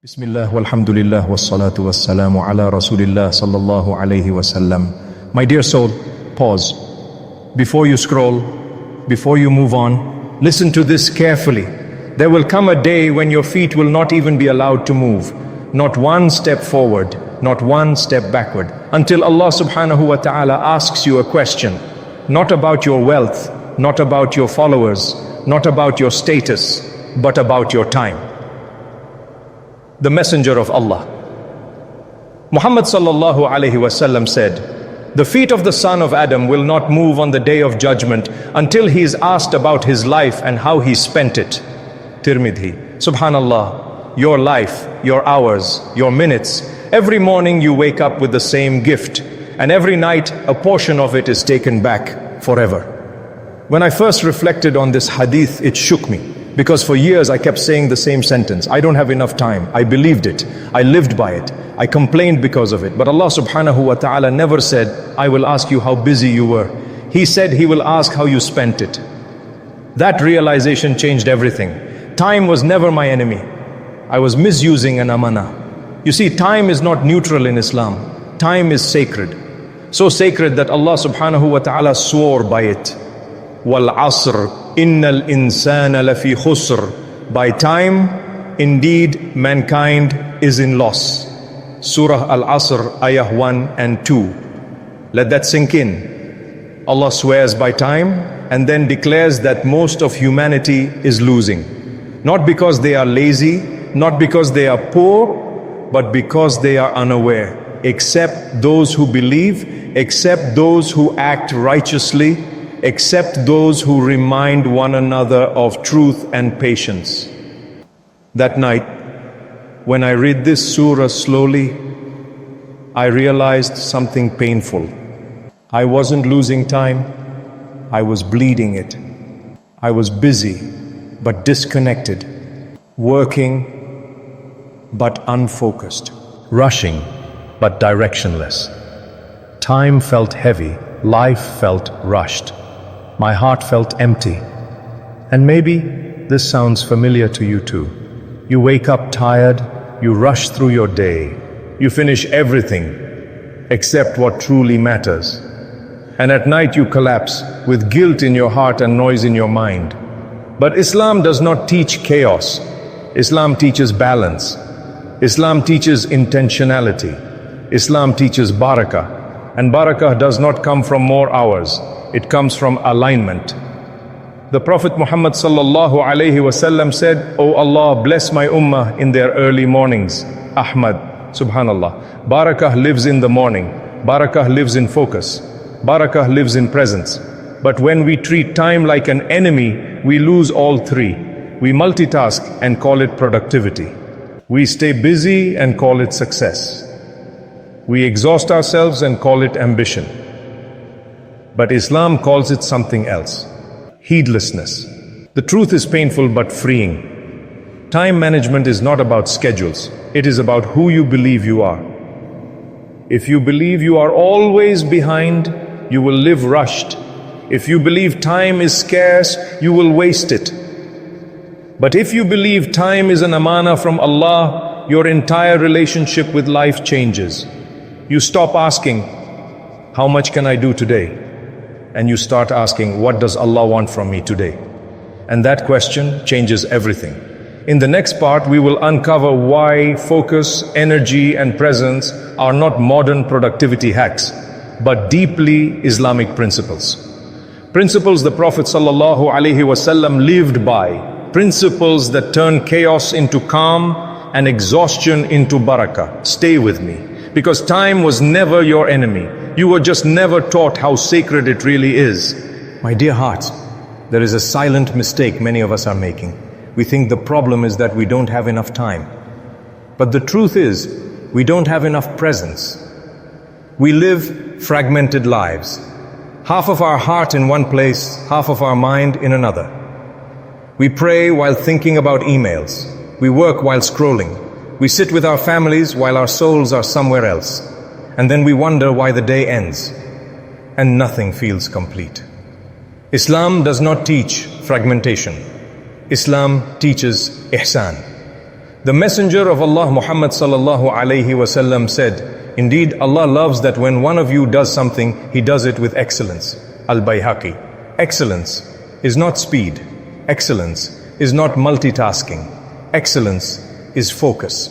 Bismillah, walhamdulillah, wassalatu wassalamu ala rasulillah sallallahu alayhi wasallam. My dear soul, pause. Before you scroll, before you move on, listen to this carefully. There will come a day when your feet will not even be allowed to move. Not one step forward, not one step backward. Until Allah subhanahu wa ta'ala asks you a question. Not about your wealth, not about your followers, not about your status, but about your time. The Messenger of Allah, Muhammad sallallahu alaihi wasallam said, the feet of the son of Adam will not move on the day of judgment until he is asked about his life and how he spent it. Tirmidhi. Subhanallah, your life, your hours, your minutes, every morning you wake up with the same gift, and every night a portion of it is taken back forever. When I first reflected on this hadith, it shook me. Because for years I kept saying the same sentence. I don't have enough time. I believed it. I lived by it. I complained because of it. But Allah subhanahu wa ta'ala never said, I will ask you how busy you were. He said He will ask how you spent it. That realization changed everything. Time was never my enemy. I was misusing an amanah. You see, time is not neutral in Islam. Time is sacred. So sacred that Allah subhanahu wa ta'ala swore by it. Wal-Asr. Innal insana lafi khusr. By time, indeed, mankind is in loss. Surah Al-Asr, ayah 1 and 2. Let that sink in. Allah swears by time and then declares that most of humanity is losing. Not because they are lazy, not because they are poor, but because they are unaware. Except those who believe, except those who act righteously, except those who remind one another of truth and patience. That night, when I read this surah slowly, I realized something painful. I wasn't losing time, I was bleeding it. I was busy, but disconnected, working, but unfocused, rushing, but directionless. Time felt heavy, life felt rushed. My heart felt empty. And maybe this sounds familiar to you too. You wake up tired, you rush through your day, you finish everything except what truly matters. And at night you collapse with guilt in your heart and noise in your mind. But Islam does not teach chaos. Islam teaches balance. Islam teaches intentionality. Islam teaches barakah. And barakah does not come from more hours. It comes from alignment. The Prophet Muhammad sallallahu alayhi wasallam said, "O Allah, bless my ummah in their early mornings." Ahmad, subhanallah. Barakah lives in the morning. Barakah lives in focus. Barakah lives in presence. But when we treat time like an enemy, we lose all three. We multitask and call it productivity. We stay busy and call it success. We exhaust ourselves and call it ambition. But Islam calls it something else. Heedlessness. The truth is painful but freeing. Time management is not about schedules. It is about who you believe you are. If you believe you are always behind, you will live rushed. If you believe time is scarce, you will waste it. But if you believe time is an amanah from Allah, your entire relationship with life changes. You stop asking, how much can I do today? And you start asking, what does Allah want from me today? And that question changes everything. In the next part, we will uncover why focus, energy, and presence are not modern productivity hacks, but deeply Islamic principles. Principles the Prophet ﷺ lived by. Principles that turn chaos into calm and exhaustion into barakah. Stay with me. Because time was never your enemy. You were just never taught how sacred it really is. My dear hearts, there is a silent mistake many of us are making. We think the problem is that we don't have enough time. But the truth is, we don't have enough presence. We live fragmented lives. Half of our heart in one place, half of our mind in another. We pray while thinking about emails. We work while scrolling. We sit with our families while our souls are somewhere else. And then we wonder why the day ends and nothing feels complete. Islam does not teach fragmentation. Islam teaches ihsan. The Messenger of Allah Muhammad sallallahu alayhi wasallam said, "Indeed, Allah loves that when one of you does something, he does it with excellence." Al-Bayhaqi. Excellence is not speed. Excellence is not multitasking. Excellence is focus.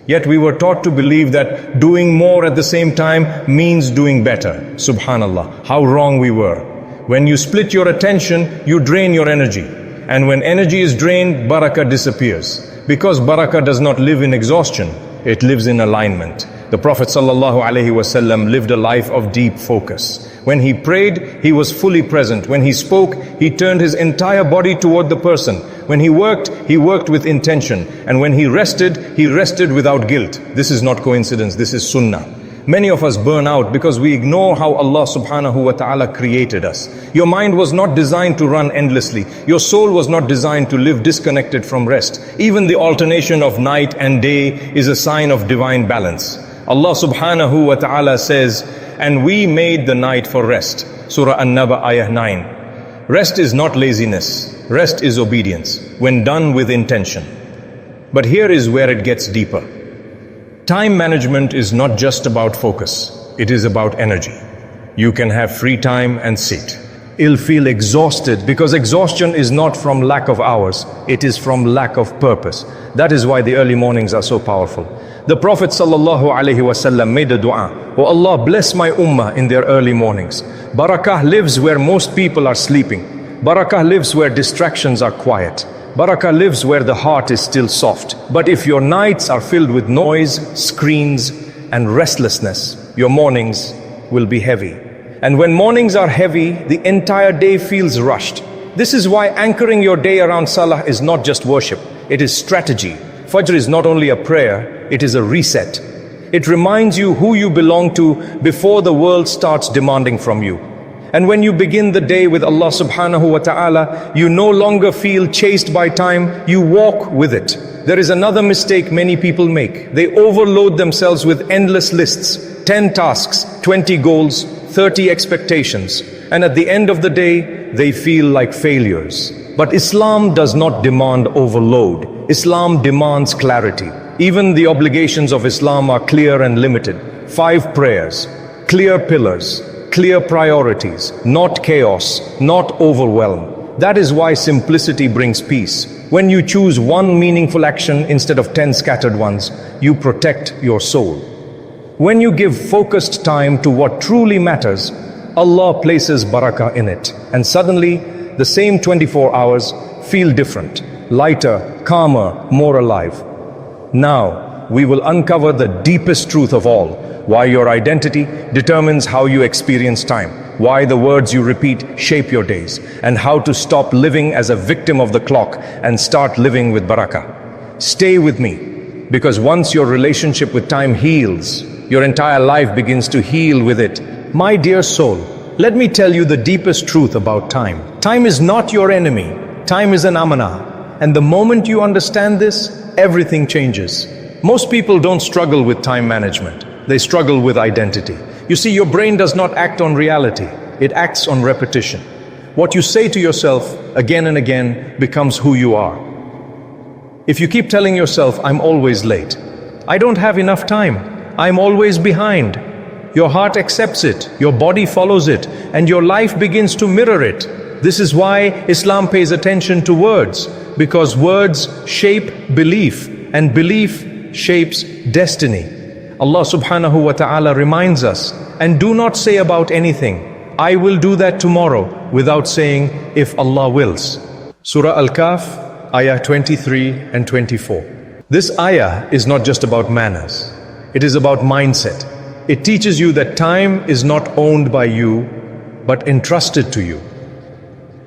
Yet we were taught to believe that doing more at the same time means doing better. Subhanallah, how wrong we were. When you split your attention, you drain your energy. And when energy is drained, barakah disappears. Because barakah does not live in exhaustion, it lives in alignment. The Prophet ﷺ lived a life of deep focus. When he prayed, he was fully present. When he spoke, he turned his entire body toward the person. When he worked with intention. And when he rested without guilt. This is not coincidence, this is sunnah. Many of us burn out because we ignore how Allah subhanahu wa ta'ala created us. Your mind was not designed to run endlessly. Your soul was not designed to live disconnected from rest. Even the alternation of night and day is a sign of divine balance. Allah subhanahu wa ta'ala says, "And we made the night for rest." Surah An-Naba ayah 9. Rest is not laziness. Rest is obedience, when done with intention. But here is where it gets deeper. Time management is not just about focus. It is about energy. You can have free time and sit. You'll feel exhausted because exhaustion is not from lack of hours. It is from lack of purpose. That is why the early mornings are so powerful. The Prophet ﷺ made a dua, "Oh Allah, bless my ummah in their early mornings." Barakah lives where most people are sleeping. Barakah lives where distractions are quiet. Barakah lives where the heart is still soft. But if your nights are filled with noise, screens, and restlessness, your mornings will be heavy. And when mornings are heavy, the entire day feels rushed. This is why anchoring your day around salah is not just worship, it is strategy. Fajr is not only a prayer, it is a reset. It reminds you who you belong to before the world starts demanding from you. And when you begin the day with Allah subhanahu wa ta'ala, you no longer feel chased by time, you walk with it. There is another mistake many people make. They overload themselves with endless lists, 10 tasks, 20 goals, 30 expectations. And at the end of the day, they feel like failures. But Islam does not demand overload. Islam demands clarity. Even the obligations of Islam are clear and limited. 5 prayers, clear pillars, clear priorities, not chaos, not overwhelm. That is why simplicity brings peace. When you choose one meaningful action instead of 10 scattered ones, you protect your soul. When you give focused time to what truly matters, Allah places barakah in it. And suddenly, the same 24 hours feel different, lighter, calmer, more alive. Now, we will uncover the deepest truth of all. Why your identity determines how you experience time, why the words you repeat shape your days, and how to stop living as a victim of the clock and start living with barakah. Stay with me, because once your relationship with time heals, your entire life begins to heal with it. My dear soul, let me tell you the deepest truth about time. Time is not your enemy. Time is an amanah. And the moment you understand this, everything changes. Most people don't struggle with time management. They struggle with identity. You see, your brain does not act on reality. It acts on repetition. What you say to yourself again and again becomes who you are. If you keep telling yourself, "I'm always late," "I don't have enough time," "I'm always behind," your heart accepts it, your body follows it, and your life begins to mirror it. This is why Islam pays attention to words, because words shape belief, and belief shapes destiny. Allah subhanahu wa ta'ala reminds us, "And do not say about anything, 'I will do that tomorrow,' without saying, 'if Allah wills.'" Surah Al-Kahf, ayah 23 and 24. This ayah is not just about manners. It is about mindset. It teaches you that time is not owned by you, but entrusted to you.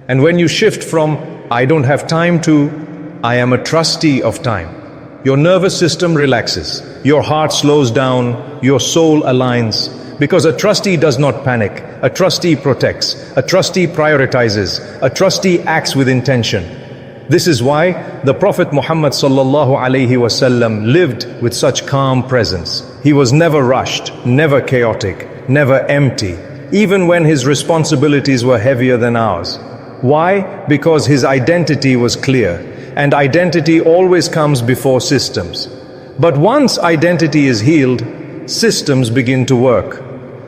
And when you shift from, "I don't have time," to, "I am a trustee of time," your nervous system relaxes, your heart slows down, your soul aligns. Because a trustee does not panic, a trustee protects, a trustee prioritizes, a trustee acts with intention. This is why the Prophet Muhammad sallallahu alaihi wasallam lived with such calm presence. He was never rushed, never chaotic, never empty, even when his responsibilities were heavier than ours. Why? Because his identity was clear. and identity always comes before systems. But once identity is healed, systems begin to work.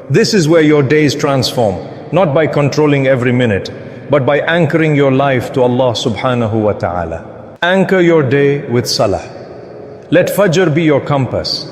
This is where your days transform, not by controlling every minute, but by anchoring your life to Allah subhanahu wa ta'ala. Anchor your day with salah. Let Fajr be your compass.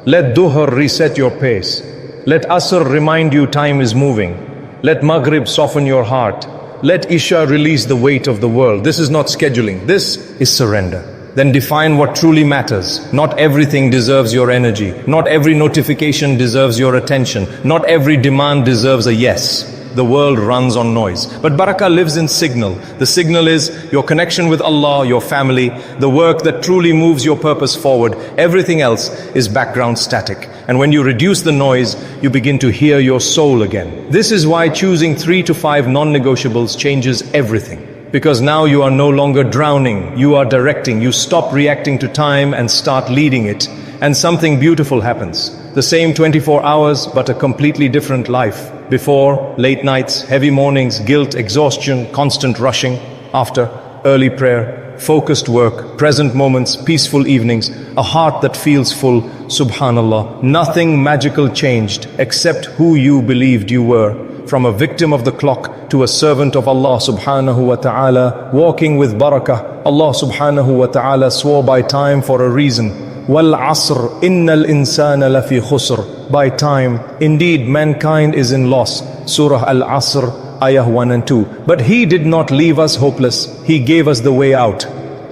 Let Duhr reset your pace. Let Asr remind you time is moving. Let Maghrib soften your heart. Let Isha release the weight of the world. This is not scheduling, this is surrender. Then define what truly matters. Not everything deserves your energy. Not every notification deserves your attention. Not every demand deserves a yes. The world runs on noise. But Barakah lives in signal. The signal is your connection with Allah, your family, the work that truly moves your purpose forward. Everything else is background static. And when you reduce the noise, you begin to hear your soul again. This is why choosing 3 to 5 non-negotiables changes everything. Because now you are no longer drowning, you are directing. You stop reacting to time and start leading it. And something beautiful happens. The same 24 hours, but a completely different life. Before, late nights, heavy mornings, guilt, exhaustion, constant rushing. After, early prayer, focused work, present moments, peaceful evenings, a heart that feels full. Subhanallah, nothing magical changed except who you believed you were. From a victim of the clock to a servant of Allah subhanahu wa ta'ala, walking with barakah. Allah subhanahu wa ta'ala swore by time for a reason. Wal-Asr, innal insana lafi khusr. By time, indeed mankind is in loss. Surah Al-Asr, ayah 1 and 2. But He did not leave us hopeless. He gave us the way out.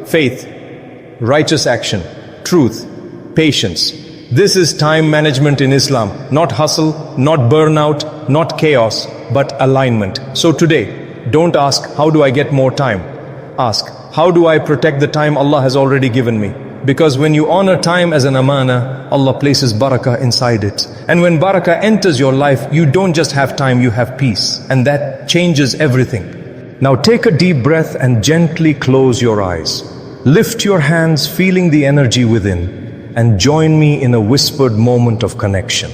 Faith, righteous action, truth, patience. This is time management in Islam. Not hustle, not burnout, not chaos, but alignment. So today, don't ask, how do I get more time? Ask, how do I protect the time Allah has already given me? Because when you honor time as an amanah, Allah places barakah inside it. And when barakah enters your life, you don't just have time, you have peace. And that changes everything. Now take a deep breath and gently close your eyes. Lift your hands, feeling the energy within. And join me in a whispered moment of connection.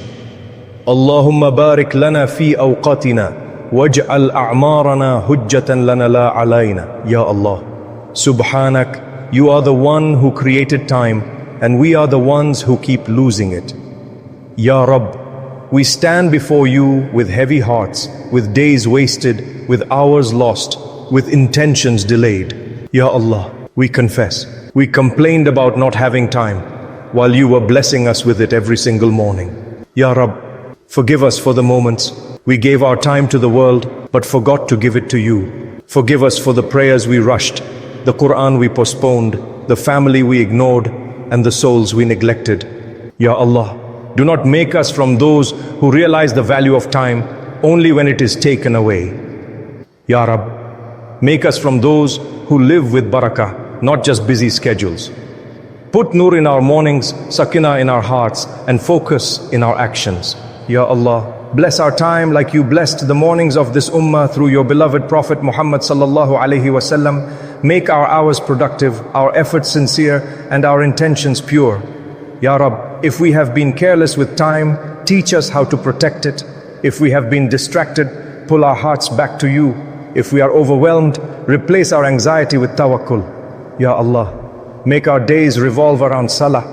Allahumma barik lana fi awqatina waj'al a'marana hujjatan lana la alayna. Ya Allah, Subhanak, You are the one who created time, and we are the ones who keep losing it. Ya Rabb, we stand before you with heavy hearts, with days wasted, with hours lost, with intentions delayed. Ya Allah, we confess, we complained about not having time, while you were blessing us with it every single morning. Ya Rabb, forgive us for the moments we gave our time to the world, but forgot to give it to you. Forgive us for the prayers we rushed, the Quran we postponed, the family we ignored, and the souls we neglected. Ya Allah, do not make us from those who realize the value of time only when it is taken away. Ya Rab, make us from those who live with barakah, not just busy schedules. Put nur in our mornings, sakinah in our hearts, and focus in our actions. Ya Allah, bless our time like you blessed the mornings of this ummah through your beloved Prophet Muhammad sallallahu alaihi wasallam. Make our hours productive, our efforts sincere, and our intentions pure. Ya Rab, if we have been careless with time, teach us how to protect it. If we have been distracted, pull our hearts back to you. If we are overwhelmed, replace our anxiety with tawakkul. Ya Allah, make our days revolve around salah,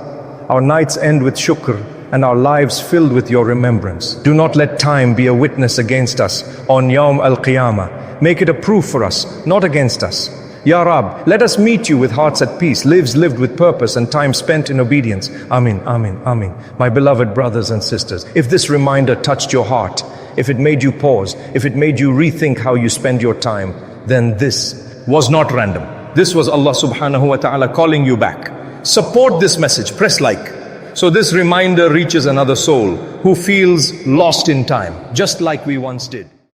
our nights end with shukr, and our lives filled with your remembrance. Do not let time be a witness against us on Yawm al-Qiyamah. Make it a proof for us, not against us. Ya Rab, let us meet you with hearts at peace, lives lived with purpose, and time spent in obedience. Amin, amin, amin. My beloved brothers and sisters, if this reminder touched your heart, if it made you pause, if it made you rethink how you spend your time, then this was not random. This was Allah subhanahu wa ta'ala calling you back. Support this message, press like, so this reminder reaches another soul who feels lost in time, just like we once did.